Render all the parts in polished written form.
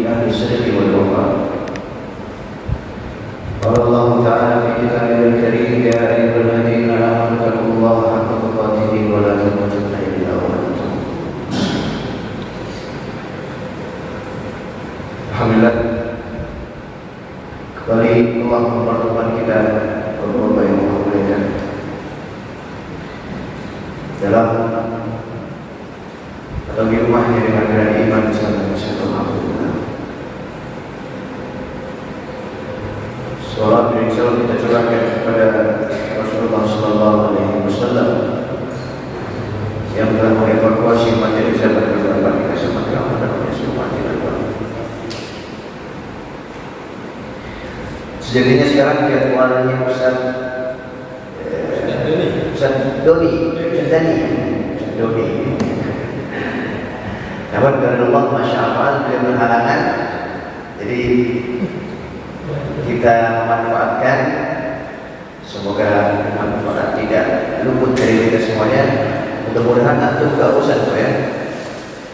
أهل الصدق والوفاء. قال الله تعالى في كتابه الكريم: يا أيها الذين آمنوا اتقوا الله حق تقاته ولا تموتن إلا وأنتم. Alhamdulillah, kembali Allah mempertemukan kita beberapa yang memuliakan dalam atau di rumahnya dengan dari iman bersama Alhamdulillah. Salat dan salam kita curahkan kepada Rasulullah Sallallahu Alaihi Wasallam yang telah mengevakuasi umat Islam dari berbagai kesempatan dan semua tidak. Sejatinya sekarang jadwalnya Ustaz Doni. Namun karena Allah Masya Allah beliau berhalangan, jadi kita memanfaatkan. Semoga manfaat tidak luput dari kita semuanya. Mudah-mudahan antum gak usah tuh ya.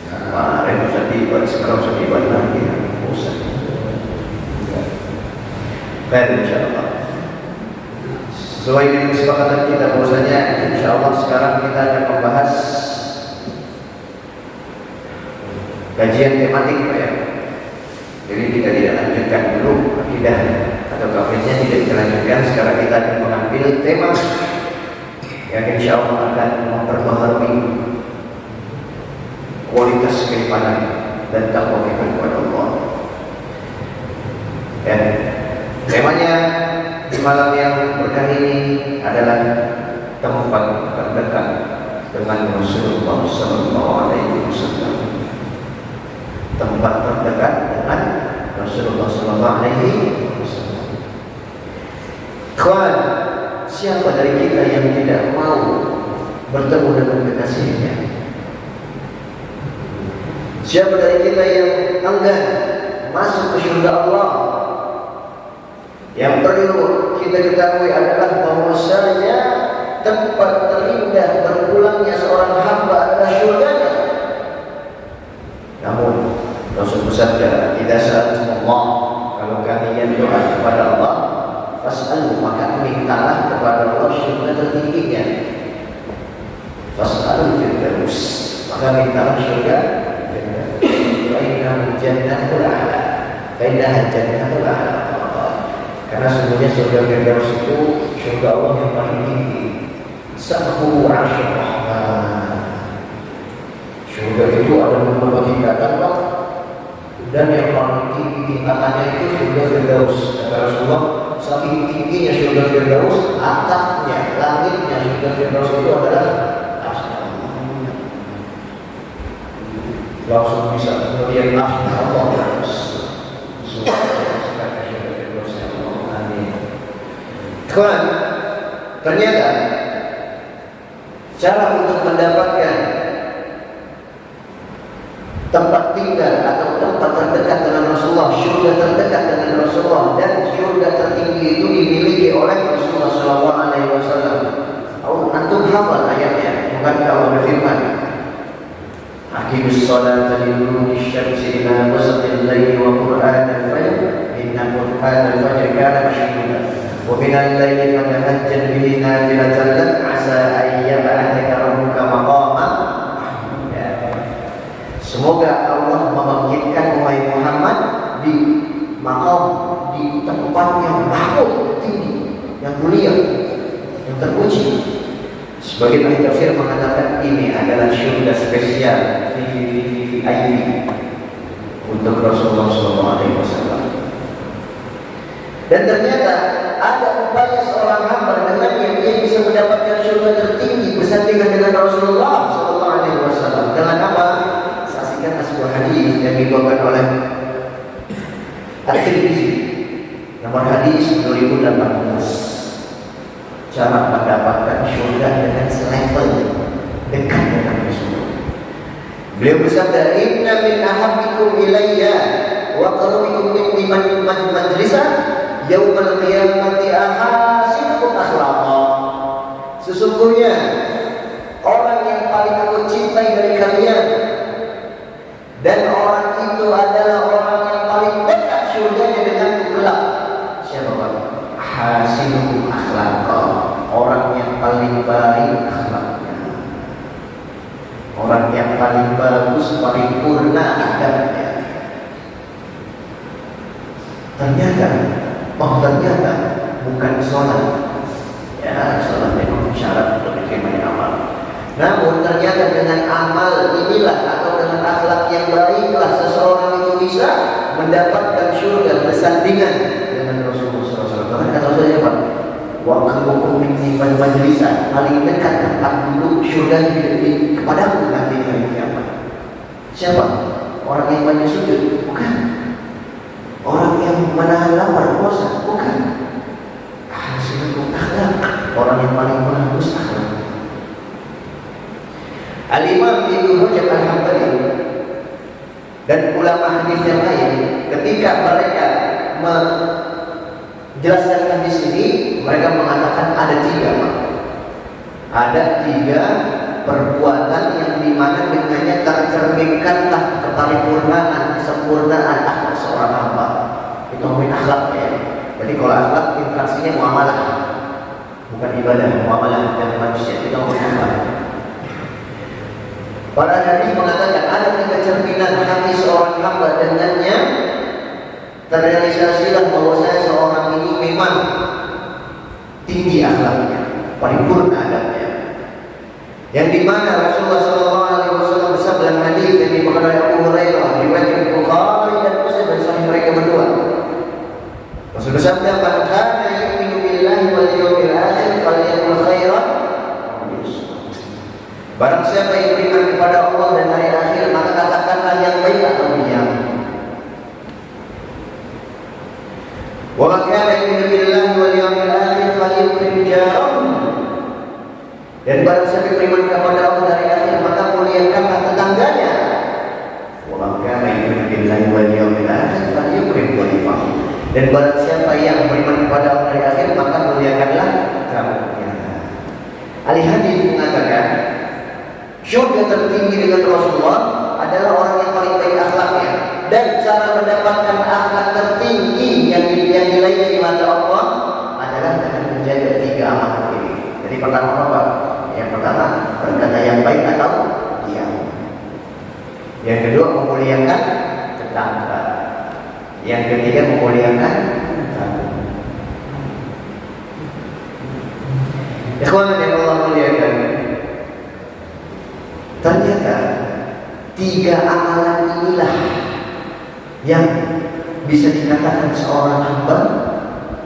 Kemarin Ustaz dibuat, sekarang Ustaz dibuat lagi. Usah. Baik, insyaallah. Sesuai dengan kesepakatan kita bahwasanya insyaallah sekarang kita akan membahas kajian tematik, Pak ya. Jadi kita tidak lanjutkan dulu akidah atau kafirnya, tidak kita lanjutkan. Sekarang kita akan mengambil tema yang insyaallah akan memperbaharui kualitas keimanan dan takwa kita kepada Allah. Ya. Temanya di malam yang berkah ini adalah tempat terdekat dengan Rasulullah Sallallahu Alaihi Wasallam. Tempat terdekat dengan Rasulullah Sallallahu Alaihi Wasallam. Kawan, siapa dari kita yang tidak mau bertemu dengan kekasihnya? Siapa dari kita yang enggan masuk ke surga Allah? Yang perlu kita ketahui adalah bahwasanya tempat terindah berpulangnya seorang hamba adalah surganya. Namun Rasul bersabda, "Idza sa'altumullah," kalau kalian doa kepada Allah, fas'alu, maka mintalah kepada Allah surga tertingginya. Fas'alul firdaus, maka mintalah surga firdaus. Fa innahu jannatul a'la. Fa innaha jannatul a'la. Karena sesungguhnya surga Firdaus itu surga Allah yang paling tinggi. Sa'fu 'arsyur rahman. Surga itu ada beberapa tingkatan, Pak. Dan yang paling tinggi tingkatannya itu surga Firdaus. Kata Rasulullah, saking tingginya surga Firdaus, atapnya, langitnya surga Firdaus itu adalah langsung bisa melihat Allah. Kawan, ternyata cara untuk mendapatkan tempat tinggal atau tempat terdekat dengan Rasulullah, surga terdekat dengan Rasulullah, dan surga tertinggi itu dimiliki oleh Rasulullah Sallallahu Alaihi Wasallam. Antum hafal ayatnya, bukan Allah berfirman, "Aqimus sholata liduluki syamsi ila ghasaqil laili wa qur'anal fajr, inna qur'anal fajri kana mashhuda." وَمِنَ اللَّيْلِ فَتَهَجَّدْ بِهِ نَافِلَةً لَكَ عَسَىٰ أَن يَبْعَثَكَ رَبُّكَ مَقَامًا. Semoga Allah membangkitkan wahai Muhammad di maqam, di tempat yang mahmud, tinggi, yang mulia, yang terpuji. Sebagian ahli tafsir mengatakan ini adalah surga spesial VIP untuk Rasulullah SAW. Dan ternyata ada upaya seorang hamba dengan yang dia bisa mendapatkan surga tertinggi bersandingan dengan Rasulullah Sallallahu Alaihi Wasallam. Dengan apa? Saksikan sebuah hadis yang dibawakan oleh At-Tirmidzi, nomor hadis 2018. Cara mendapatkan surga dengan selevel dekat dengan Rasulullah. Beliau bersabda, "Inna min ahabbikum ilayya wa qarabikum minni majlisan yaumal qiyamati ahasinukum akhlaqa." Sesungguhnya orang yang paling aku cintai dari kalian dan orang itu adalah orang yang Orang yang paling bagus, paripurna adabnya. Ternyata bukan sholat. Ya, sholat memang syarat untuk diterimanya amal. Namun ternyata dengan amal inilah atau dengan akhlak yang baiklah seseorang itu bisa mendapatkan surga bersandingan dengan Rasulullah SAW. Bahkan kata Rasulullah apa? Wa khairukum minni majlisan, paling dekat tempat duduk surga kepadaku nanti hari kiamat. Siapa? Orang yang banyak sujud? Bukan. Orang yang menahan lapar puasa? Bukan. Ahsanul akhlak, orang yang paling bagus akhlak. Al-Imam Ibnu Rajab Al-Hambali dan ulama hadis yang lain ketika mereka menjelaskan hadis ini, mereka mengatakan ada tiga perbuatan yang dimana dengannya tercerminkanlah keparipurnaan, kesempurnaan akhlak seorang hamba. Itu namanya akhlak ya. Jadi kalau akhlak interaksinya muamalah, bukan ibadah, muamalah dengan manusia. Itu namanya akhlak. Para hadis mengatakan ada tiga cerminan hati seorang hamba, dengannya terrealisasilah bahwa saya seorang ini memang tinggi akhlaknya, paripurna adabnya. Yang dimana Rasulullah SAW bersabda dalam hadis yang dibawakan oleh Abu Hurairah, riwayat Bukhari dan Muslim dari sahih mereka berdua. Rasul bersabda, "Man kana yu'minu billahi wal yawmil akhir falyaqul khairan." Barang siapa yang beriman kepada Allah dan hari akhir, maka katakanlah yang baik atau diam. Wa man kana yu'minu billahi wal yawmil akhir falyukrim jarahu. Dan barang siapa beriman kepada Allah dari akhir, maka muliakanlah tetangganya. Wa man kana yu'minu billahi wal yawmil akhir falyukrim dhaifahu. Dan barang siapa yang beriman kepada Allah dari akhir, maka muliakanlah tamunya. Ahli hadis mengatakan, surga tertinggi dengan Rasulullah adalah orang yang paling baik akhlaknya, dan cara mendapatkan akhlak tertinggi yang nilainya di mata Allah adalah dengan menjaga tiga amal ini. Jadi pertama apa? Yang pertama berkata yang baik atau diam. Yang kedua memuliakan tetangga. Yang ketiga memuliakan tamu. Ikhwan yang Allah muliakan, ternyata tiga amalan inilah yang bisa dikatakan seorang hamba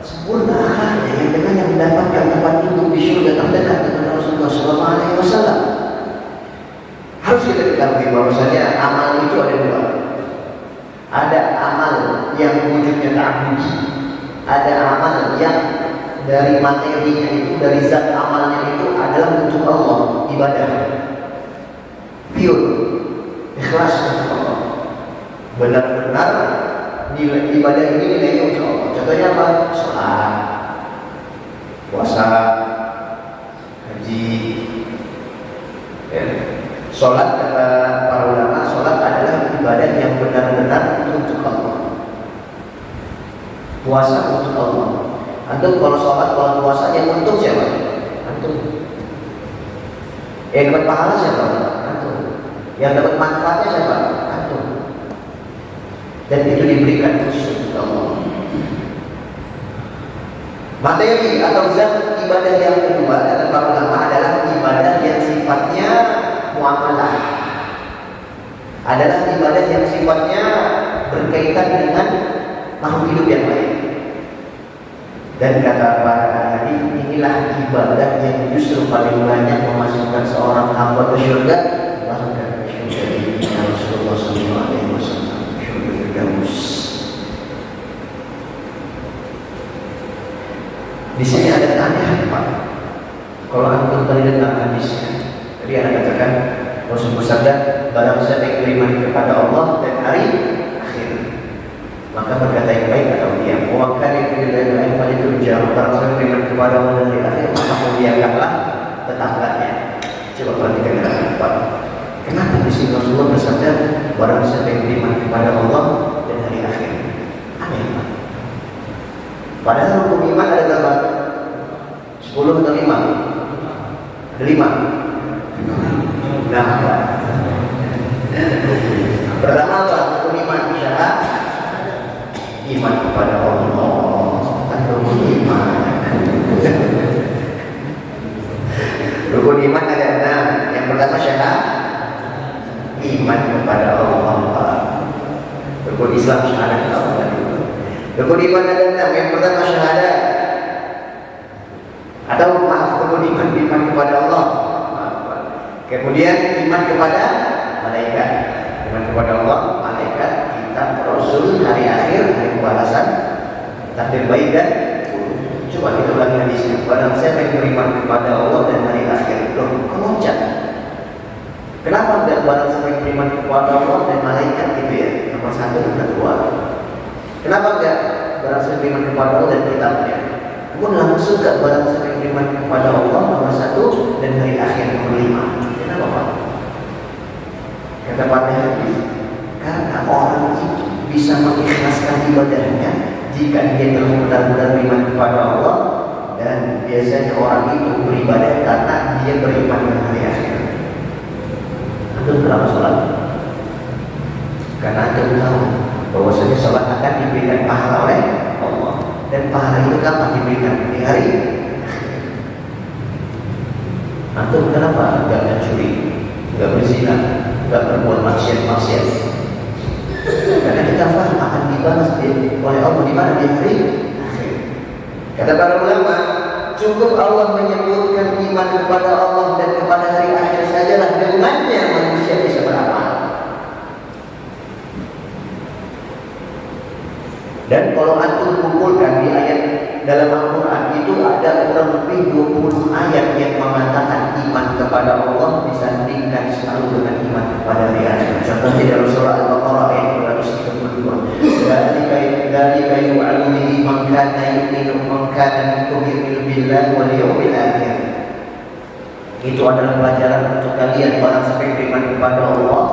sempurna akhlaknya, yang dengannya mendapatkan tempat duduk di surga terdekat dengan Rasulullah SAW. Harus kita ketahui bahwasanya amal itu ada dua. Ada amal yang wujudnya ta'budi, ada amal yang dari materinya itu, dari zat amalnya itu adalah untuk Allah, ibadah pure, ikhlas untuk Allah. Benar-benar nilai ibadah ini nilainya untuk Allah. Contohnya apa? Sholat, puasa, haji. Ya. Sholat kata para ulama, sholat adalah ibadah yang benar-benar untuk Allah. Puasa untuk Allah. Antum kalau sholat, kalau puasa yang untung siapa? Antum. Yang dapat pahala siapa? Antum. Yang dapat manfaatnya siapa? Antum. Dan itu diberikan khusus untuk Allah. Materi atau zat ibadah yang kedua kata para ulama adalah ibadah yang sifatnya muamalah. Adalah ibadah yang sifatnya berkaitan dengan makhluk hidup yang lain. Dan kata para hadis, inilah ibadah yang justru paling banyak memasukkan seorang hamba ke surga, bahkan ke surga ini Rasulullah SAW, surga Firdaus. Di sini ada keanehan Pak. Kalau antum tadi tentang hadisnya, tadi anda katakan Rasulullah bersabda, barang siapa yang beriman kepada Allah dan hari akhir, maka berkata yang baik atau diam. Maka yang paling berjauh, barang siapa beriman kepada Allah dan hari akhir, maka muliakanlah tetangganya. Coba perhatikan dengan Pak. Kenapa di sini Rasulullah bersabda, barang siapa yang beriman kepada Allah dan hari akhir? Aneh Pak. Padahal hukum iman ada berapa? 10 atau 5? Ada 5. Nah, pertama apa? Rukun iman syahadat, iman kepada Allah, kan rukun iman. Rukun iman ada 6. Yang pertama syahadat, iman kepada Allah. Rukun Islam syahadat. Rukun iman ada 6. Yang pertama syahadat. Atau rukun iman kepada Allah. Kemudian iman kepada malaikat. Iman kepada Allah, malaikat, kitab, rasul, hari akhir, hari pembalasan, takdir baik dan coba kita ulangi hadis ini. Barang siapa yang beriman kepada Allah dan hari akhir, keloncat. Kenapa enggak barang siapa yang beriman kepada Allah dan malaikat gitu ya? Nomor 1 dan 2. Kenapa enggak barang siapa yang beriman kepada Allah dan kitabnya? Namun langsung enggak barang siapa yang beriman kepada Allah nomor 1 dan hari akhir nomor 5. Kenapa Pak? Kata pada hadis, karena orang itu bisa mengikhlaskan ibadahnya jika dia benar-benar beriman kepada Allah, dan biasanya orang itu beribadah karena dia beriman dengan hari akhir. Antum kenapa sholat? Karena antum tahu bahwasanya sholat akan diberikan pahala oleh Allah, dan pahala itu kapan diberikan? Di hari akhir. Antum kenapa enggak mencuri, enggak berzina, enggak berbuat maksiat? Karena kita faham akan dibalas oleh Allah di mana? Di hari akhir. Kata para ulama, cukup Allah menyebutkan iman kepada Allah dan kepada hari akhir sajalah, dengannya manusia bisa beramal. Dan kalau antum kumpulkan di ayat dalam Al-Quran itu ada kurang lebih 20 ayat yang mengatakan iman kepada Allah disandingkan selalu dengan iman kepada hari akhir. Contohnya dalam surah Al-Baqarah ayat 232. Dzalika yu'allu bihi man kana yu'minu man kana yu'minu billahi wal yawmil akhir. Itu adalah pelajaran untuk kalian barang siapa yang beriman kepada Allah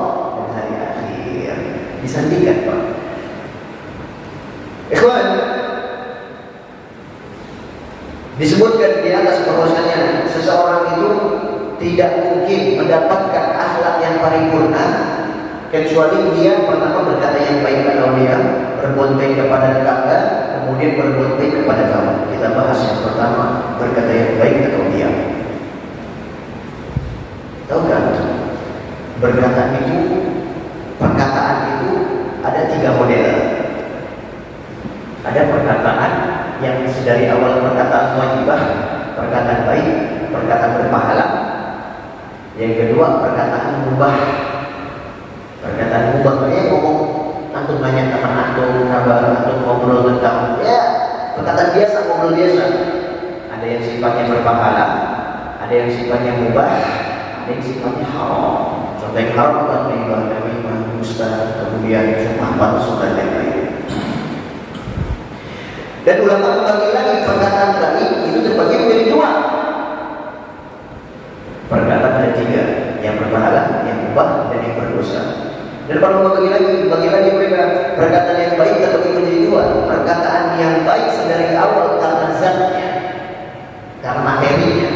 dan hari akhir. Disandingkan Pak. Ikhwan, disebutkan di atas bahwasanya seseorang itu tidak mungkin mendapatkan akhlak yang paripurna kecuali dia pertama berkata yang baik atau dia berbuat baik kepada tetangga, kemudian berbuat baik kepada kawan. Kita bahas yang pertama, berkata yang baik atau dia. Tahu kan? Perkataan itu ada 3 model. Ada perkataan yang dari awal perkataan wajibah, perkataan baik, perkataan berpahala. Yang kedua perkataan mubah. Perkataan mubah ya ngomong, antum nanya teman antum kabar, antum ngobrol tentang ya perkataan biasa, ngobrol biasa. Ada yang sifatnya berpahala, ada yang sifatnya mubah, ada yang sifatnya haram. Contoh yang haram kan ibadah, ustaz, kemudian sumpah palsu dan lain-lain. Dan ulama membagi lagi perkataan baik itu terbagi menjadi 2. Perkataan ada 3, yang berpahala, yang mubah, dan yang berdosa. Dan kalau membagi lagi mereka perkataan yang baik terbagi menjadi 2. Perkataan yang baik sedari awal karena zatnya, karena materinya,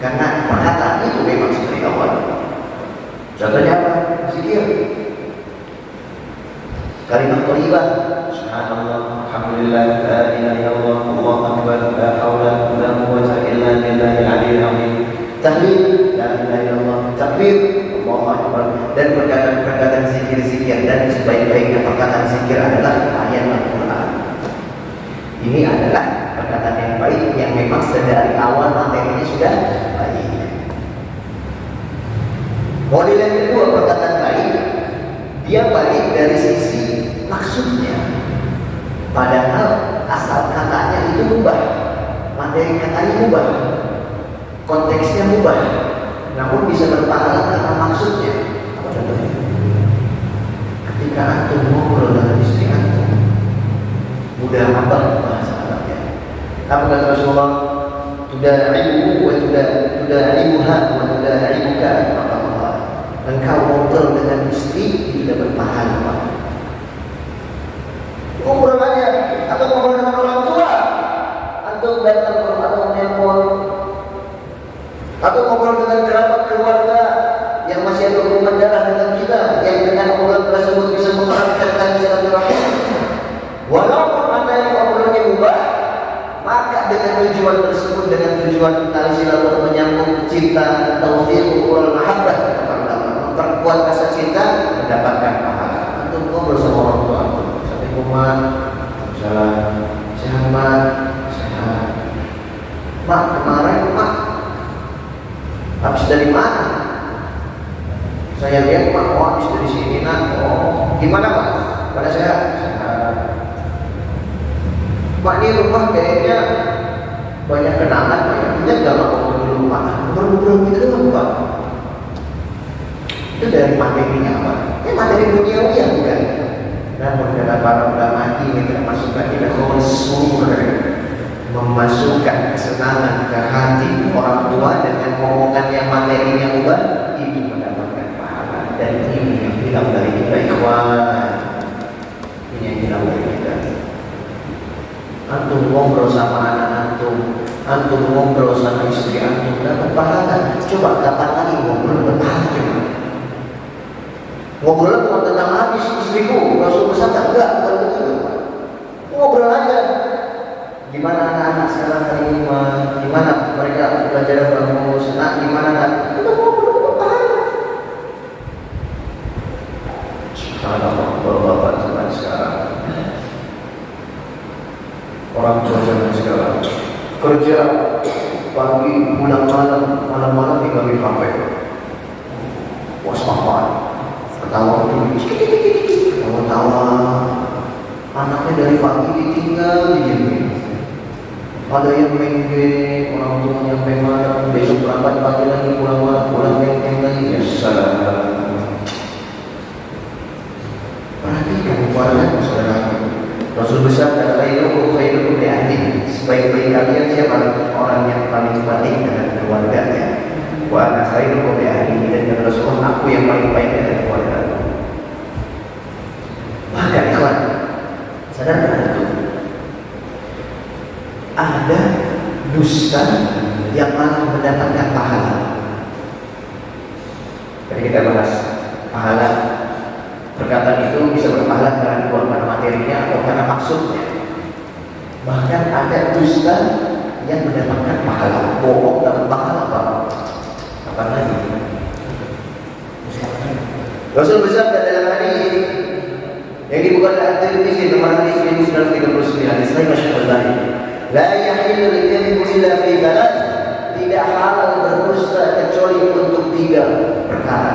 karena perkataan itu memang sedari awal. Contohnya apa? Zikir, kalimat thayyibah, subhanallah, alhamdulillah, la ilaha illallah, Allahu akbar, la haula wala quwwata illa billahil aliyyil azim. Tahlil, la ilaha illallah, takbir, Allahu akbar, dan perkataan zikir-zikir. Dan sebaik-baiknya perkataan zikir adalah ayat Al-Quran. Ini adalah perkataan yang baik yang memang sedari awal materinya sudah baik. Model yang kedua perkataan baik, dia baik dari sisi maksudnya, padahal asal katanya itu mubah, materi katanya mubah, konteksnya mubah, namun bisa berpahala karena maksudnya. Apa contohnya? Ketika antum ngobrol dengan istri antum, mudah abang bahasa Arabnya. Apa kata Rasulullah? Tudaibu wa tudaibuha wa tudaibuka. Engkau ngobrol dengan istri itu dapat pahala Pak. Ngobrol aja, atau ngobrol dengan orang tua, atau datang atau nelpon, atau ngobrol dengan kerabat keluarga tujuan tali silaturahmi menyambung cinta, taufiq wal mahabbah, memperkuat rasa cinta, mendapatkan pahala. Antum ngobrol sama orang tua antum, sampai rumah, salam, sehat, sehat. Mak, kemarin mak habis dari mana? Saya lihat mak, oh habis dari sini nak. Oh, gimana pak? Pada sehat? Sehat. Mak, ini rumah kayaknya banyak kenangan, banyak gak mau dulu rumah. Ngobrol gitu kan pak? Itu dari materinya pak. Materi duniawi ya bukan. Namun dalam para ulama ini termasukkan ila khusur, memasukkan kesenangan ke hati orang tua dengan omongan yang materinya ubah, itu mendapatkan pahala. Dan ini yang bilang dari kita ikhwan, ini yang bilang dari kita. Antum ngobrol sama anak antum ngobrol sama istri antum dapat pahala. Coba kapan lagi ngobrol berpahala coba. Ngobrol bukan tentang hadis istriku, Rasul bersabda, enggak, bukan begitu. Ngobrol aja. Gimana anak-anak sekarang hari ini, gimana mereka belajar kamu senang, gimana kan? Kita ngobrol berpahala. Subhanallah, bapak-bapak zaman sekarang, orang tua zaman sekarang kerja pagi, pulang malam tinggal di HP. Waspada. Ketawa anaknya dari pagi ditinggal diam. Ada yang main game, orang tuanya sampai malam, besok berangkat pagi lagi, pulang main game lagi. Ya salam. Perhatikan keluarga saudara. Rasul bersabda, khairukum li ahli. Sebaik-baik kalian siapa? Orang yang paling baik dengan keluarganya. Wa ana khairukum li ahli, dan Rasul, aku yang paling baik dengan keluarga. Maka ikhwan, sadarkan itu ada dusta yang malah mendapatkan pahala. Jadi kita bahas pahala. Perkataan itu bisa berpahala karena materinya atau karena maksudnya. Bahkan ada dusta yang mendapatkan pahala. Bohong dapat pahala apa? Apa lagi? Rasul bersabda dalam hadis yang dibuka oleh At-Tirmidzi nomor hadis 1939, hadis sahih masyhur tadi. La yahillu al-kadhibu illa fi thalath. Tidak halal berdusta kecuali untuk 3 perkara,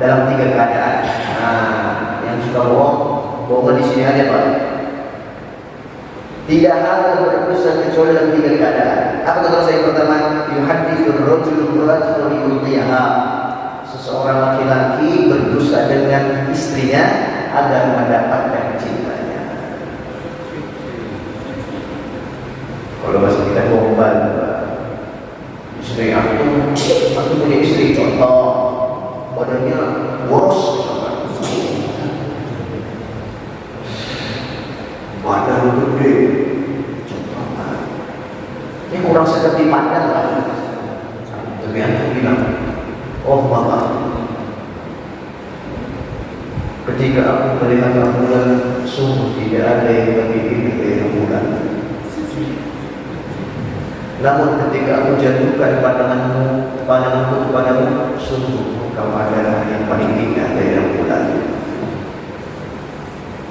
dalam 3 keadaan. Yang suka bohong di sini aja pak. Tidak halal berdusta kecuali dalam 3 keadaan. Apa kata saya? Pertama, yuhadditsu ar-rajulu imra'atahu liyurdiha. Seseorang laki-laki berdusta dengan istrinya agar mendapatkan cintanya. Kalau bahasa kita gombal, istri aku punya istri, contoh badannya boros, badan gede, contoh. Ini kurang sedap dipandang lah. Tapi aku bilang, oh bapak, ketika aku melihat rembulan, sungguh tidak ada yang lebih indah dari rembulan. Namun ketika aku jatuhkan pandanganku kepadamu, sungguh engkau adalah yang paling indah dari rembulan.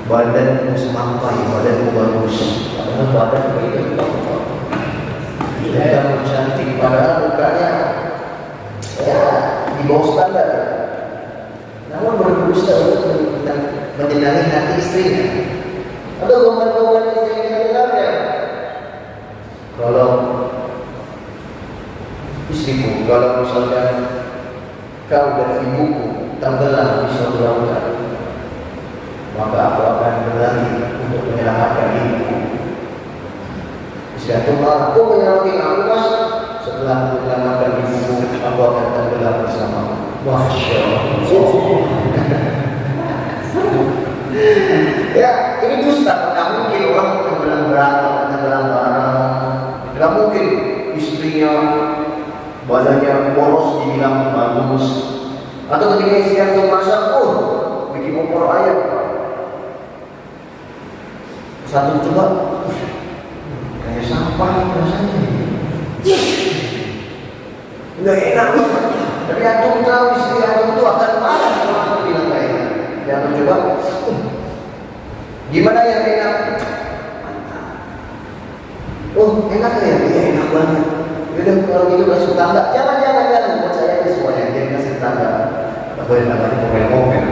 Badanmu semampai, badanmu bagus. Karena badanmu itu kamu cantik, padahal mukanya ya di bawah standar. Namun berdusta untuk menyenangi hati istrinya. Ada gombal-gombal istrinya dengarnya. Kalau istriku, kalau misalkan kau dan ibuku tenggelam di suatu lautan, maka aku akan berlari untuk menyelamatkan ibuku. Aku menyelamatkan aku, mas. Setelah menyelamatkan ibuku, aku akan tenggelam bersamamu. Masya Allah. Ya, ini dusta. Tidak mungkin orang tenggelam berantem, tenggelam bareng. Tidak mungkin istrinya badannya boros dibilang bagus. Atau ketika istri yang masak, bikin opor ayam. Satu coba, kayak sampah rasanya. nggak enak banget. Tapi antum tahu istri antum itu akan marah kalau antum bilang nggak enak. Dan antum coba, gimana yang enak? Mantap. Oh enak ya? Iya enak banget. Yaudah kalau gitu kasih tangga. Jangan buat saya itu semuanya. Dia kasih tangga. Tak boleh namanya momen-momen.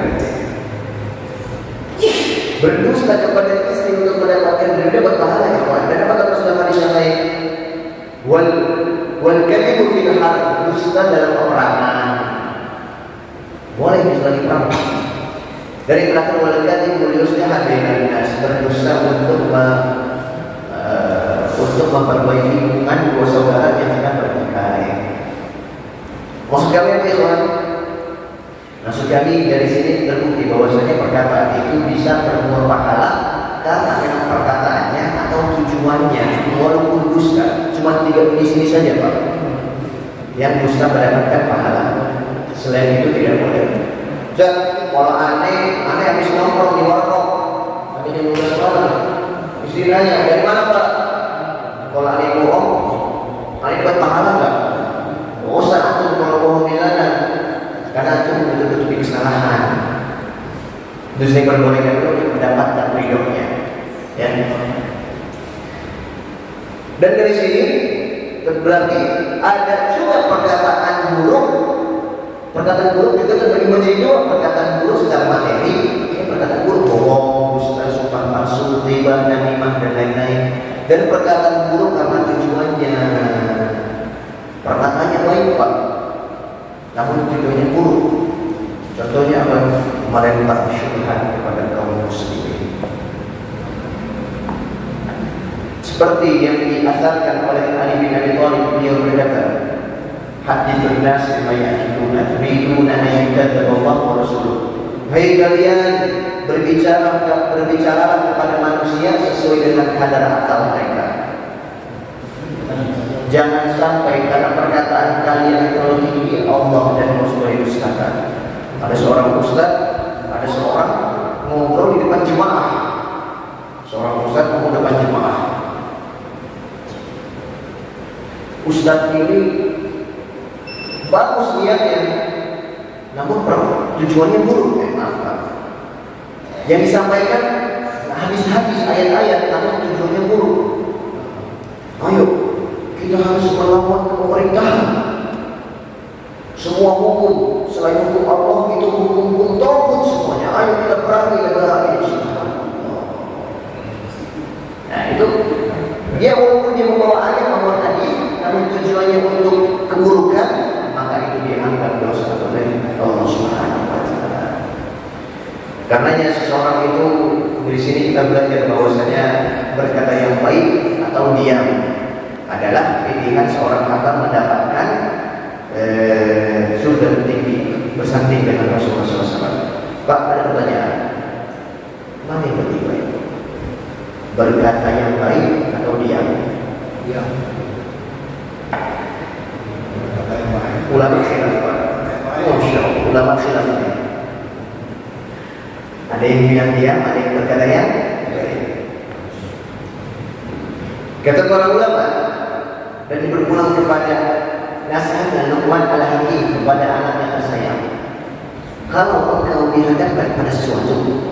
Berdusta kepada istri untuk mendapatkan ridha berpahala ya kawan. Dan apa kata Rasulullah hadis yang lain? Wal kadhibu fil harb, dusta dalam peperangan. Boleh dusta di perang. Dari belakang wal kadhibu yusliha bainan nas, berdusta untuk memperbaiki hubungan dua saudara yang sedang bertikai. Maksud kami apa ya kawan? Maksud kami dari sini terbukti bahwasanya perkataan itu bisa berbuah pahala karena memang perkataannya atau tujuannya walaupun dusta cuma 3 di sini saja Pak yang dusta mendapatkan pahala. Selain itu tidak boleh. Dan kalau aneh habis nongkrong di warkop, habis jam 12 malam, istri nanya dari mana Pak? Kalau aneh bohong, aneh dapat pahala nggak? Nggak usah antum kalau bohong di sana. Karena itu betul-betul kesalahan. Terus yang perbolehkan dulu mendapatkan ridhonya. Ya. Dan dari sini berarti ada juga perkataan buruk. Perkataan buruk juga terbagi menjadi 2. Perkataan buruk secara materi, perkataan buruk bohong, dusta, sumpah palsu, ghibah, namimah dan lain-lain. Dan perkataan buruk karena tujuannya perkataannya baik Pak, namun tujuannya buruk. Contohnya apa? Melempar syubhat kepada kaum muslimin. Seperti yang diasarkan oleh Ali bin Abi Thalib, beliau berkata, hadithun nas bima ya'tuna turiduna an yukadzdzaba Allah wa rasuluh. Hai kalian, berbicaralah kepada manusia sesuai dengan kadar akal mereka. Jangan sampai karena perkataan kalian terlalu tinggi Allah dan Rasulullah dustakan. Ada seorang ustaz, ada seorang ngobrol di depan jemaah. Seorang ustaz ngobrol di depan jemaah. Ustaz ini bagus niatnya, namun tujuannya buruk. Maaf Pak. Yang disampaikan habis-habis ayat-ayat, namun tujuannya buruk. Ayo, kita harus melawan pemerintahan. Semua hukum selain hukum Allah itu hukum tauhid semuanya. Ayo kita perangi negara ini. Nah itu dia walaupun dia membawa ayat membawa hadis, namun tujuannya untuk keburukan, maka itu dianggap dosa oleh Allah Subhanahu wa taala. Karenanya seseorang itu di sini kita belajar bahwasanya berkata yang baik atau diam adalah pilihan seorang hamba mendapatkan surga tinggi bersanding dengan Rasulullah SAW. Pak, ada pertanyaan, mana yang lebih baik? Berkata yang baik atau diam? Diam. Ulama khilaf Pak. Ulama khilaf. Ada yang bilang diam, ada yang berkata yang baik. Kata para ulama, dan berpulang kepada nasihat dan Luqman al-Hakim kepada anaknya tersayang. Kalau engkau dihadapkan pada sesuatu,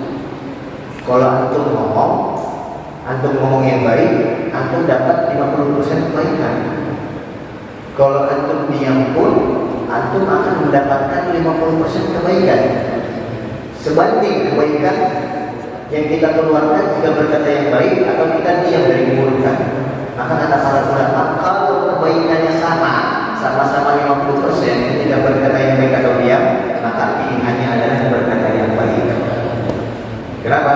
kalau antum ngomong yang baik, antum dapat 50% kebaikan. Kalau antum diam pun, antum akan mendapatkan 50% kebaikan. Sebanding kebaikan yang kita keluarkan jika berkata yang baik atau kita diam dari keburukan. Maka kata para ulama, kalau kebaikannya sama-sama 50%, ketika berkata yang baik atau diam, maka pilihannya adalah berkata yang baik. Kenapa?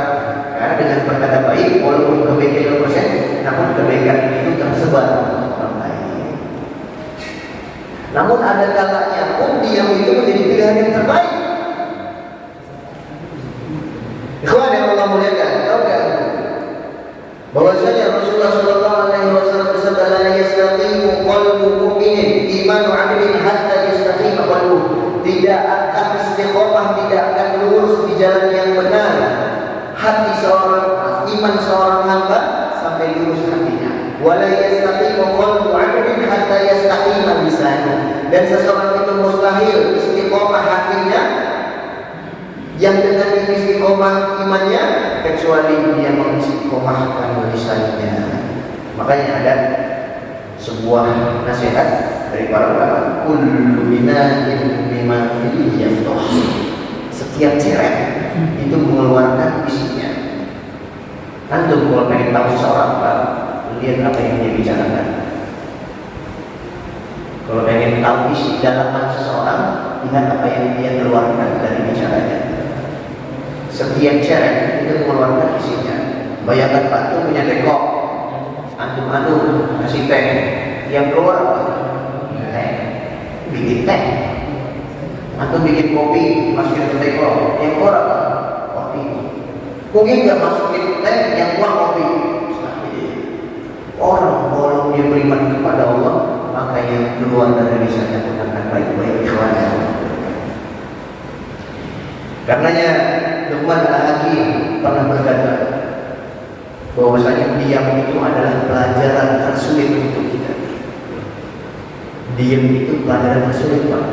Karena dengan berkata baik, walaupun kebaikan 50%, namun kebaikan itu tersebar orang lain. Namun ada kalanya pun diam itu menjadi pilihan yang terbaik. Ikhwan yang Allah muliakan, tahu tak? Bahwasanya Rasulullah SAW bersabda, la yastaqimu qalbu mu'minin imanu 'abdin hatta yastaqima qalbuhu. Tidak akan istiqomah, tidak akan lurus di jalan yang benar hati iman seorang hamba sampai lurus hatinya. Wa la yastaqimu qalbu 'abdin hatta yastaqima lisanuhu. Dan seseorang itu mustahil istiqomah hatinya yang dengan istiqomah imannya kecuali dia mengistiqomahkan lisannya. Makanya ada sebuah nasihat dari para ulama, kullu bina'in bima fihi yaftuh. Setiap ceret itu mengeluarkan isinya. Antum kalau pengen tahu seseorang, lihat apa yang dia bicarakan. Kalau pengen tahu isi dalaman seseorang, lihat apa yang dia keluarkan dari bicaranya. Setiap ceret itu mengeluarkan isinya. Bayangkan Pak, itu punya dekor, antum kasih teh, yang keluar apa? Teh, bikin teh. Antum bikin kopi, masukin ke dekor, yang keluar apa? Kopi. Mungkin nggak masukin teh, yang keluar kopi. Orang kalau dia beriman kepada Allah, maka yang keluar dari lisannya akan baik-baik ikhwan. Karenanya Luqman Al-Hakim pernah berkata bahwasanya diam itu adalah pelajaran tersulit untuk kita. Diam itu pelajaran tersulit, Pak.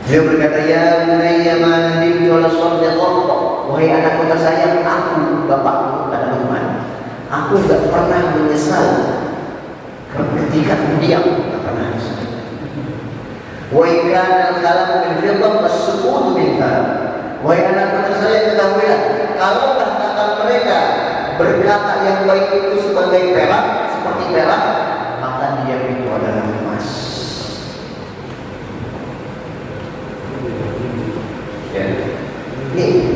Beliau berkata, ya bunayya ma nadimtu ala shaddiqah. Wahai anakku tersayang, aku bapakku pada Luqman, aku tidak pernah menyesal ketika diam, tidak pernah menyesal. Wa in kana al-kalamu min fiddah was-sukutu min dhahab. Wahai anakku tersayang, ketahuilah kalau kata mereka berkata yang baik itu sebagai perak, seperti perak, maka diam itu adalah emas. Ya. Nih,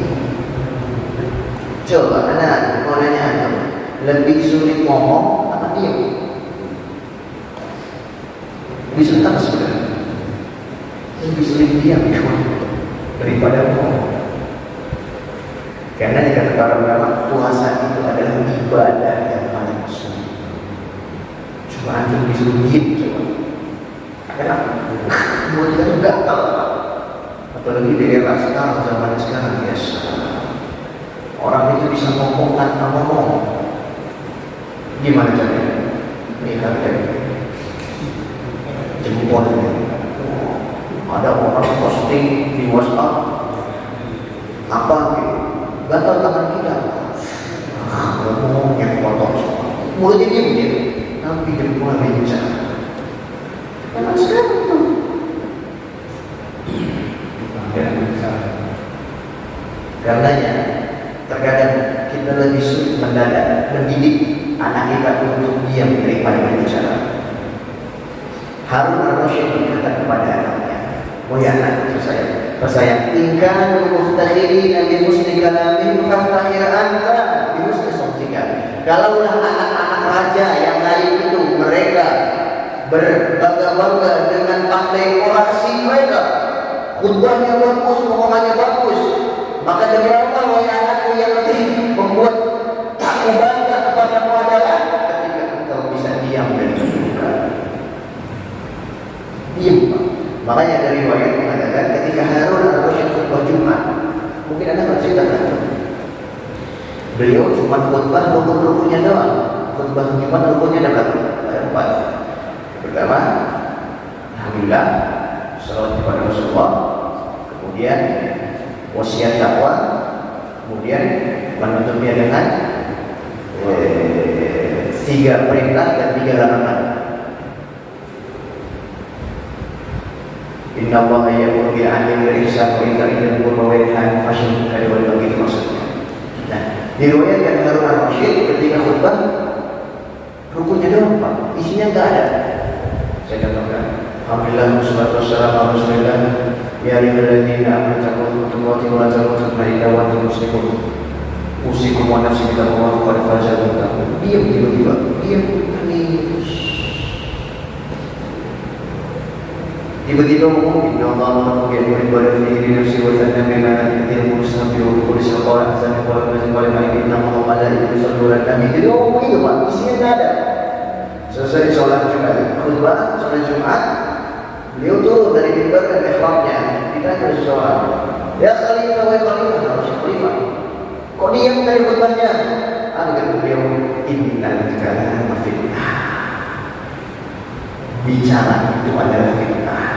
coba anak mau nanya antum, lebih sulit ngomong apa diam? Lebih sulit apa sebenarnya? Lebih sulit diam daripada ngomong. Karena dikata para ulama, puasa itu adalah ibadah yang paling sulit. Coba antum disuruh diam, coba. Kenapa? Mulut kita tuh gatal. Apalagi di era sekarang, zaman sekarang, ya. Orang itu bisa ngomong tanpa ngomong. Gimana caranya? Lihat dari jempol. Ada orang posting di WhatsApp apa gitu, gatal tangan kita. Ngomong yang kotor semua. Mulutnya diam, tapi jempolnya bicara. Karena sekarang tuh. Karenanya terkadang kita lebih sulit mendidik anak kita untuk diam daripada berbicara. Harun Ar-Rasyid berkata kepada anaknya, "Wahai anak tersayang, in kanu muftakhirina bi husni kalamihim fakhir anta bi husni sautika." Kalaulah anak-anak raja yang lain itu mereka berbangga-bangga dengan pandai orasi mereka, khutbahnya bagus, omongannya bagus, maka demi Allah, wahai anakku, yang lebih membuat aku bangga kepadamu adalah ketika engkau bisa diam dan berbuka. Diam, Pak. Makanya dari riwayat mengatakan ketika Harun Ar-Rasyid khutbah Jumat, mungkin Anda nggak cerita kan? Beliau cuma khutbah rukun-rukunnya doang. Khutbah Jumat rukunnya ada berapa? Pertama, alhamdulillah, salawat kepada Rasulullah, kemudian wasiat takwa, kemudian menutupnya dengan 3 perintah dan 3 larangan. Inna Allaha ya'muru bil 'adli wal ihsani wa ita'i dzil qurba wa yanha 'anil fahsya'i wal munkari wal baghi, itu maksudnya. Nah, diriwayatkan Harun Ar-Rasyid ketika khutbah rukunnya doang, Pak, isinya enggak ada. Saya katakan, alhamdulillah wassalatu wassalamu ala Rasulillah. Ya ayyuhalladzina amanu taqullaha wa la tamutunna illa wa antum muslimun. Usikum wa nafsi bittaqwa qad faza al-muttaqun. Diam tiba-tiba, diam terus. Tiba-tiba ngomong, inna Allaha yuhibbu al-mu'minina li nafsi wa tanna bima yaqdiru mustaghfiru wa kullu shay'in ahsanu wa la yuzlimu inna Allaha wa malaikatahu yusalluna 'alan nabi. Jadi ngomong itu, Pak, isinya enggak ada. Selesai sholat Jumat, khutbah sholat Jumat, beliau turun dari mimbar dan ihramnya. Kita harus sholat. Ya khalifah, wa khalifah, harus khalifah. Kok diam dari khutbahnya? Agar beliau innal kalama fitnah. bicara itu adalah fitnah.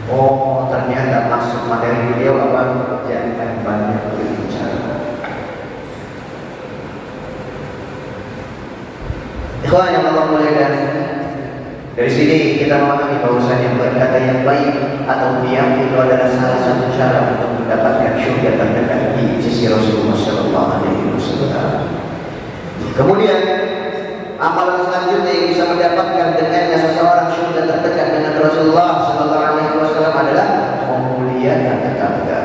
Oh, ternyata maksud materi beliau apa? Jangan banyak berbicara. Ikhwan yang Allah muliakan, dari sini kita memahami bahwasanya berkata yang baik atau diam itu adalah salah satu cara untuk mendapatkan syurga terdekat di sisi Rasulullah Sallallahu Alaihi Wasallam. Kemudian amalan selanjutnya yang bisa mendapatkan dengannya seseorang syurga terdekat dengan Rasulullah Sallallahu Alaihi Wasallam adalah memuliakan tetangga.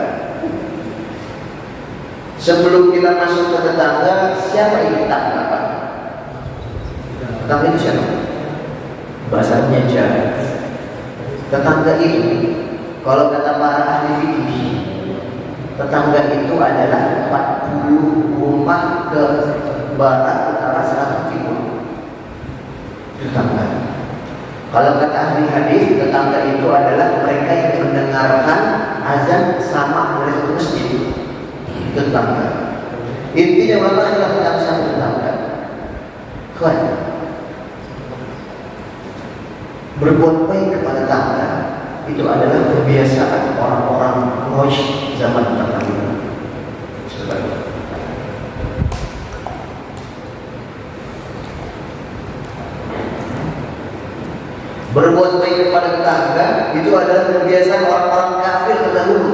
Sebelum kita masuk ke tetangga, siapa yang tetangga? Tetangga itu siapa? Bahasanya jarak. Tetangga itu, kalau kata para ahli fikih, tetangga itu adalah 40 rumah ke barat, utara, selatan, timur. Tetangga. Kalau kata ahli hadis, tetangga itu adalah mereka yang mendengarkan azan sama oleh satu masjid. Tetangga. Intinya ulama khilaf tentang satu tetangga. Kawan, berbuat baik kepada tetangga itu adalah kebiasaan orang-orang Quraisy zaman terdahulu. Berbuat baik kepada tetangga itu adalah kebiasaan orang-orang kafir terdahulu,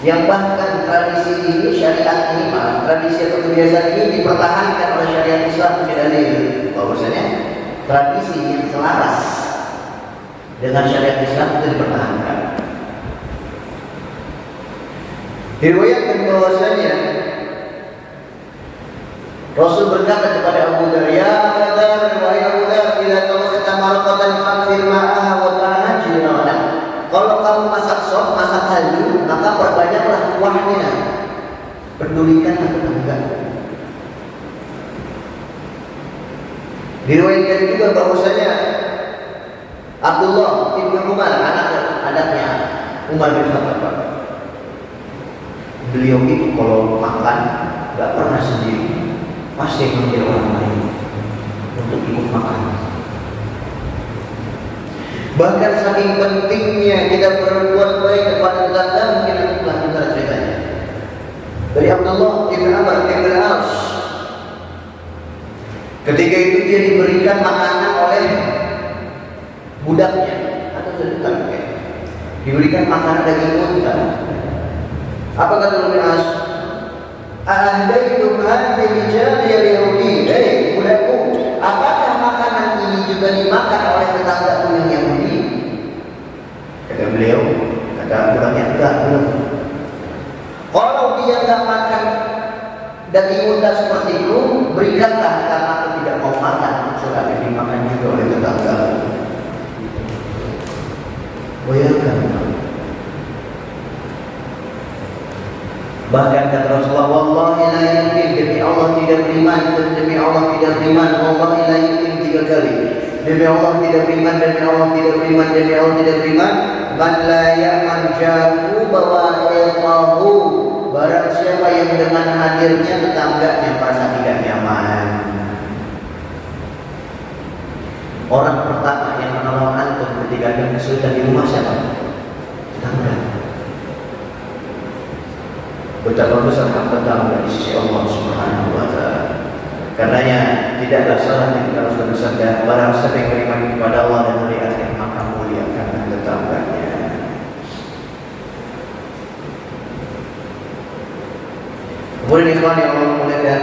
yang bahkan tradisi ini, syariat ini, tradisi atau kebiasaan ini dipertahankan oleh syariat Islam di dalil bahwasanya tradisi yang selaras dengan syariat Islam itu dipertahankan. Diriwayatkan bahwasanya Rasul berkata kepada Abu Dzar, "Ya Abu Dzar, wahai Abu Dzar, idza tawassata marqatan fa'fir ma'aha wa ta'ajjil." Kalau kamu masak sop, masak kaldu, maka perbanyaklah kuahnya. Pedulikanlah tetangga. Diriwayatkan juga bahwasanya Abdullah bin Umar, anaknya Umar bin Khattab, beliau itu kalau makan gak pernah sendiri, pasti memanggil orang lain untuk ikut makan. Bahkan saking pentingnya kita berbuat baik kepada tetangga, mungkin aku telah dengar ceritanya dari Abdullah bin Amr bin Al-As. Ketika itu dia diberikan makanan oleh budaknya atau tetangga, diberikan makanan daging unta. Apa kata Ibnu As? "Ahdaitum hadhihi jariyah Yahudi." Hei budakku, apakah makanan ini juga dimakan oleh tetanggaku yang Yahudi? Kata beliau, kata budaknya, enggak, belum. Kalau dia enggak makan daging unta seperti itu, berikanlah, karena aku tidak mau makan selagi dimakan juga oleh tetangga. Bayangkan. Bahkan kata Rasulullah, "Wallahi la yumkin," demi Allah tidak beriman, demi Allah tidak beriman, wallahi la yumkin 3 kali. Demi Allah tidak beriman, demi Allah tidak beriman, demi Allah tidak beriman. Man la ya'man jahu bawa'iqahu. Barang siapa yang dengan hadirnya tetangganya merasa tidak nyaman. Orang pertama yang menolong antum ketika ada kesulitan di rumah siapa? Tetangga. Betapa besar hak tetangga di sisi Allah Subhanahu wa Ta'ala. Karenanya tidaklah salah yang kita harus bersabda, barang siapa yang beriman kepada Allah dan hari akhir, maka muliakan tetangganya. Kemudian ikhwan yang Allah muliakan,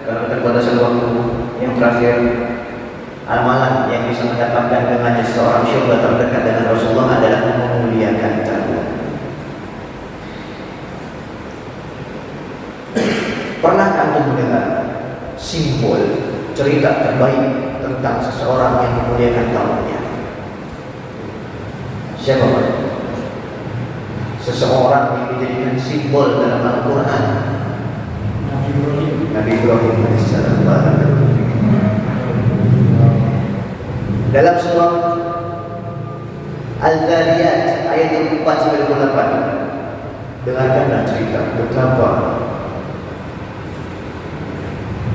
karena keterbatasan waktu, yang terakhir, amalan yang bisa mendapatkan dengan seorang syurga terdekat dengan Rasulullah adalah memuliakan tetangga. Pernah antum mendengar simbol cerita terbaik tentang seseorang yang memuliakan tamunya? Siapa Pak? Seseorang yang dijadikan simbol dalam Al-Quran. Nabi Ibrahim alaihissalam. Dalam surah Al-Zariyat ayat 24-28, dengarkanlah cerita betapa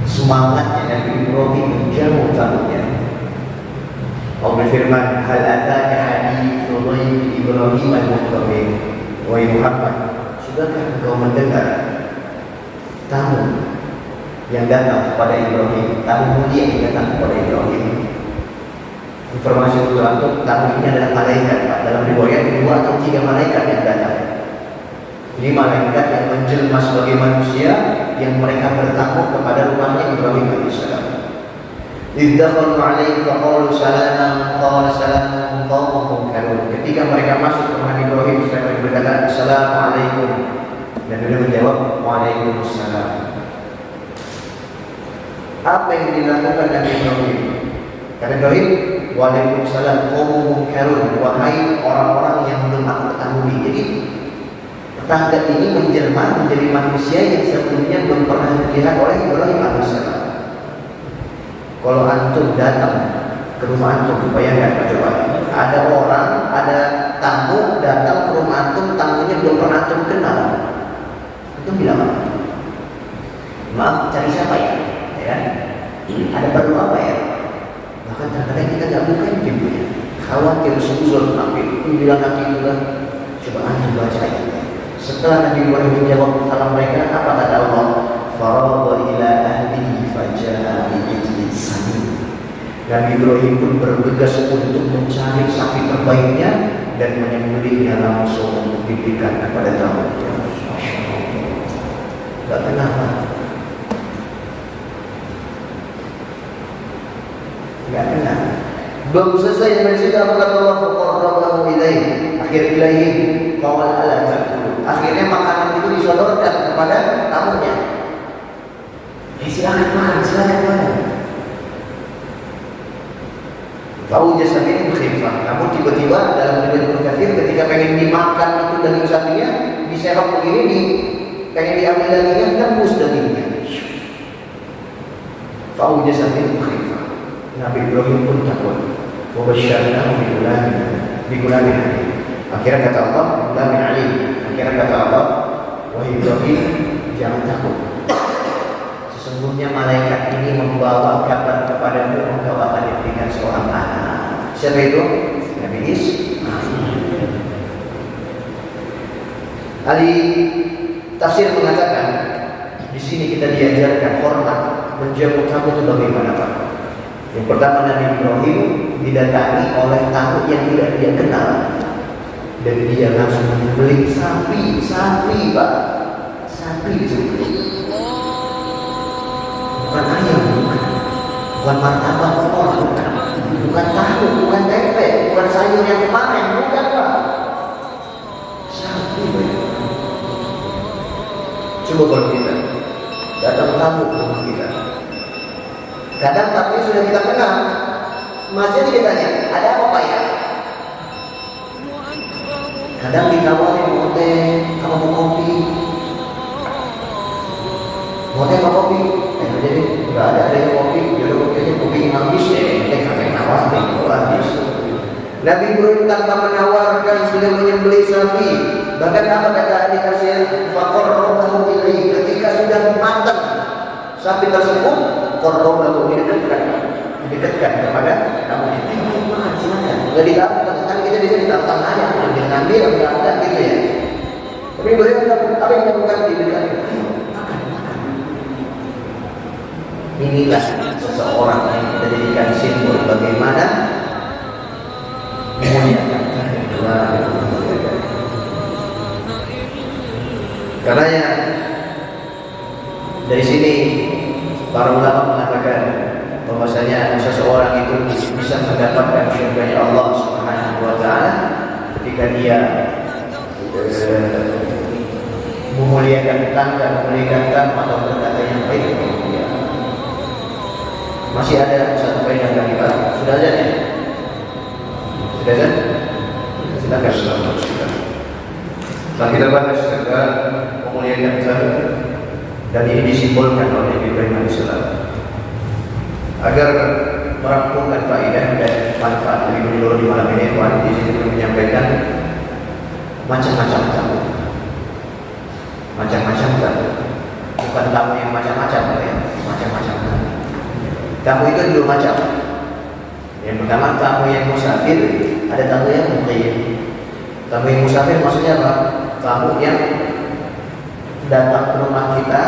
semangatnya Nabi Ibrahim menjamu tamunya. Allah berfirman, hal ataka haditsu dhaifi Ibrahim al-mukramin. Wahai Muhammad, sudahkah engkau mendengar tamu yang datang kepada Ibrahim, tamu mulia yang datang kepada Ibrahim? Informasi untuk tamu ini adalah malaikat, Pak. Dalam riwayat 2 atau 3 malaikat yang datang. Ini malaikat yang menjelma sebagai manusia yang mereka bertamu kepada rumahnya Ibrahim alaihissalam. Idzakhulu alaihi faqalu salama qala salamun qaumun munkarun. Ketika mereka masuk ke rumah Ibrahim, mereka berkata assalamualaikum, dan beliau menjawab waalaikumsalam. Apa yang dilakukan Nabi Ibrahim? Kata Ibrahim, waalaikumsalam qaumun munkarun, wahai orang-orang yang belum aku ketahui. Jadi tetangga ini menjelma menjadi manusia yang sebelumnya belum pernah dilihat oleh Ibrahim alaihissalam. Kalau antum datang ke rumah antum, bayangkan coba, ada orang, ada tamu datang ke rumah antum, tamunya belum pernah antum kenal, antum bilang apa? Maaf, cari siapa ya? Ya, ada perlu apa ya? Bahkan kadang-kadang kita nggak buka pintunya, khawatir suzon Nabi bilang nanti juga, coba antum baca ya. Setelah Nabi Ibrahim menjawab salam mereka, apa kata Allah? Faragha ila ahlihi faja'a bi'ijlin samin. Nabi Ibrahim pun bergegas untuk mencari sapi terbaiknya dan menyembelihnya langsung untuk diberikan kepada tamunya. Tidak kenapa? Tidak kenal. Belum selesai dari situ apa kata Allah? Faqarrabahu ilaihi. Akhir ilaihi qala ala ta'kulu. Akhirnya makanan itu disodorkan kepada tamunya. Silakan makan, silakan makan. Faujasa minhum khifah. Namun tiba-tiba dalam riwayat Ibnu Katsir ketika pengen dimakan itu daging sapinya, diserok begini, pengen diambil dagingnya, tembus dagingnya. Faujasa minhum khifah. Nabi Ibrahim pun takut. Wa basyarnahu bi ghulamin halim. Akhirnya kata Allah, ghulamin halim. Akhirnya kata Allah, wahai Ibrahim, jangan takut. Sesungguhnya malaikat ini membawa kabar kepadamu, engkau akan diberikan seorang anak. Siapa itu? Nabi Isa. Ahli tafsir mengatakan, di sini kita diajarkan hormat menjamu tamu itu bagaimana, Pak? Yang pertama, Nabi Ibrahim didatangi oleh tamu yang tidak dia kenal, dan dia langsung membeli sapi, Pak, sapi disembelih. Bukan ayam, bukan martabak telur, bukan tahu, bukan tempe, bukan sayur yang kemarin, bukan, Pak. Sapi, Pak. Coba kalau kita datang tamu ke rumah kita, kadang tamunya sudah kita kenal, masih ditanya, ada apa Pak ya? Kadang ditawarin mau teh, apa mau kopi? Mau teh apa kopi? Jadi nggak ada yang kopi, jadi kopi habis ya, kakek nawarin kalau habis. Nabi Ibrahim tanpa menawarkan sudah menyembelih sapi. Bahkan apa kata ahli tafsir? Faqarrabahu ilaihi, ketika sudah matang sapi tersebut, qarrabahu didekatkan kepada tamunya. Ayo makan silakan. Enggak ditampar, kan kita bisa ditantang aja, ambil enggak gitu ya. Tapi Ibrahim apa yang dilakukan didekatkan? Inilah seseorang yang kita jadikan simbol bagaimana memuliakan karenanya dari sini para ulama mengatakan bahwasanya seseorang itu bisa mendapatkan surganya Allah Subhanahu wa taala ketika dia memuliakan tetangga, memuliakan tamu atau berkata yang baik. Masih ada satu poin yang akan kita sudah ada ya? Sudah ada? Silakan silakan. Setelah kita bahas tentang pemuliaan tamu dan ini disimbolkan oleh Ibrahim alaihissalam agar merampungkan faedah dan manfaat dari dulu di malam ini. Di sini menyampaikan macam-macam tamu, bukan tamu yang macam-macam ya, macam-macam tamu. Tamu itu dua macam. Yang pertama tamu yang musafir, ada tamu yang muqim. Tamu yang musafir maksudnya apa? Tamu yang datang ke rumah kita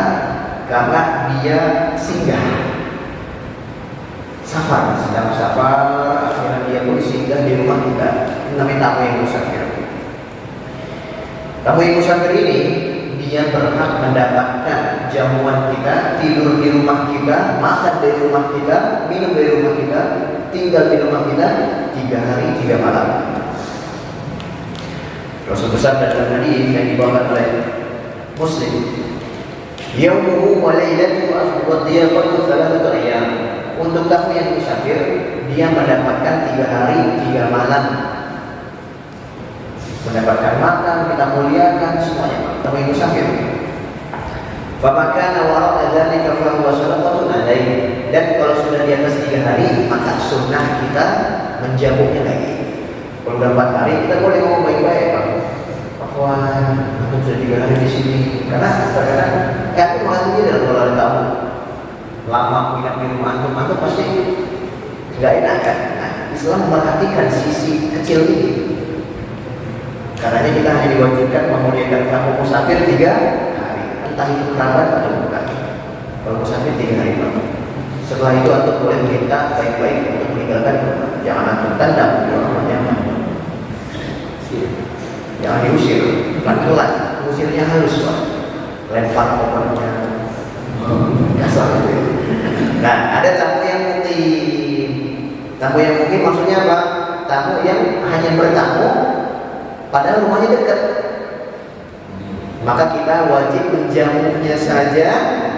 karena dia singgah, safar, sedang safar, akhirnya dia pun singgah di rumah kita. Ini namanya tamu yang musafir. Tamu yang musafir ini dia berhak mendapatkan jamuan kita, tidur di rumah kita, makan dari rumah kita, minum dari rumah kita, tinggal di rumah kita 3 hari 3 malam. Rasul besar dalam hadis yang dibawakan oleh Muslim, yaumuhu wa lailatuhu wa dhiyafatuhu 3 ayyam. Untuk tamu yang musafir, dia mendapatkan 3 hari 3 malam, mendapatkan makan, kita muliakan semuanya. Tamu yang musafir. Famakana wara'a dzalika fa huwa sadaqatun alaihi. Dan kalau sudah di atas 3 hari, maka sunnah kita menjamuknya lagi. Kalau udah 4 hari, kita boleh ngomong baik-baik, Pak. Afwan, aku sudah 3 hari di sini. Karena kadang-kadang, aku malah sendiri kalau ada tamu lama pindah di rumah antum pasti nggak enak kan. Nah, Islam memperhatikan sisi kecil ini. Karena kita hanya diwajibkan memuliakan tamu musafir 3 hari, entah itu kerabat atau bukan. Kalau musafir 3 hari malam. Setelah itu antum boleh minta baik-baik untuk meninggalkan rumah. Jangan antum tendang di rumahnya. Jangan diusir, pelan-pelan. Usirnya halus, Pak. Lempar kopernya. Kasar itu. Nah, ada tamu yang mukim. Tamu yang mukim maksudnya apa? Tamu yang hanya bertamu padahal rumahnya dekat. Maka kita wajib menjamunya saja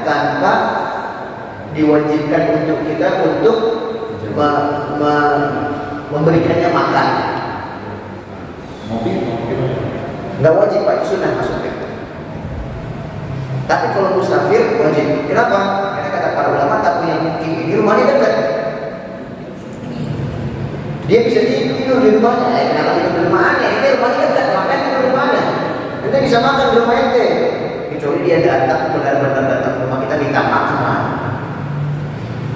tanpa diwajibkan untuk kita untuk memberikannya makan. Nggak wajib, Pak, itu sunnah masuknya. Tapi kalau musafir wajib. Kenapa? Karena kata para ulama, tamu yang mukim ini rumahnya dekat. Dia bisa tidur di rumahnya. Kenapa tidur di rumah aneh? Ini rumahnya dekat, makanya tidur di rumahnya. Kita bisa makan di rumah ente. Kecuali dia datang, benar-benar datang ke rumah kita minta makan.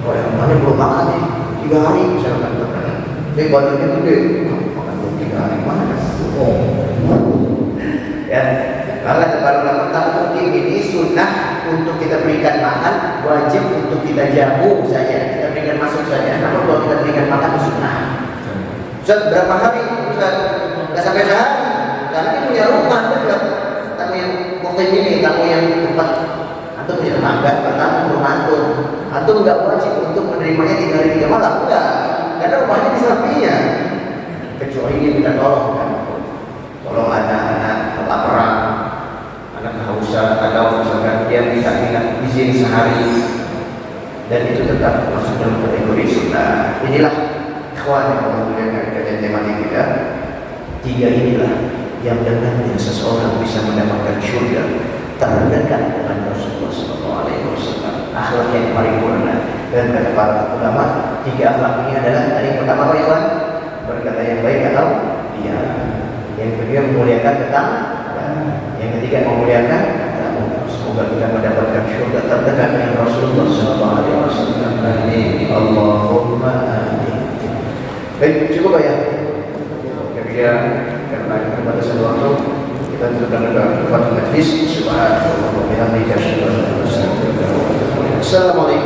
Oh, yang rumahnya belum makan nih, 3 hari misalkan. Tapi badannya gede, makan belum 3 hari mana? Oh, ya. Kalau para ulama tamu mukim ini sunnah untuk kita berikan makan, wajib untuk kita jamu saja, kita berikan masuk saja. Namun kalau kita berikan makan itu sunnah. Ustaz, berapa hari? Ustaz, nggak sampai sehari. Karena kita punya rumah dekat. Tamu yang mukim ini, tamu yang tempat antum punya tetangga, pertama rumah antum nggak wajib untuk menerimanya 3 hari 3 malam, enggak. Karena rumahnya di sampingnya. Kecuali dia minta tolong kan. Tolong anak-anak kelaparan, anak kehausan, atau misalkan dia minta izin sehari, dan itu tetap masuk dalam kategori sunnah. Inilah ikhwan yang memuliakan kajian tematik kita. 3 inilah yang dengannya seseorang bisa mendapatkan syurga terdekat dengan Rasulullah SAW. Akhlak yang paripurna. Dan kata para ulama, 3 akhlak ini adalah tadi pertama apa ikhwan? Berkata yang baik atau dia. Yang kedua memuliakan tetangga. Yang ketiga memuliakan tamu. Semoga kita mendapatkan syurga terdekat dengan Rasulullah SAW. Amin. Allahumma amin. Baik, cukup ya. Kemudian karena keterbatasan waktu, kita tunjukkan dengan Fatihah majlis. Subhanallah wa bihamdihi. Assalamualaikum.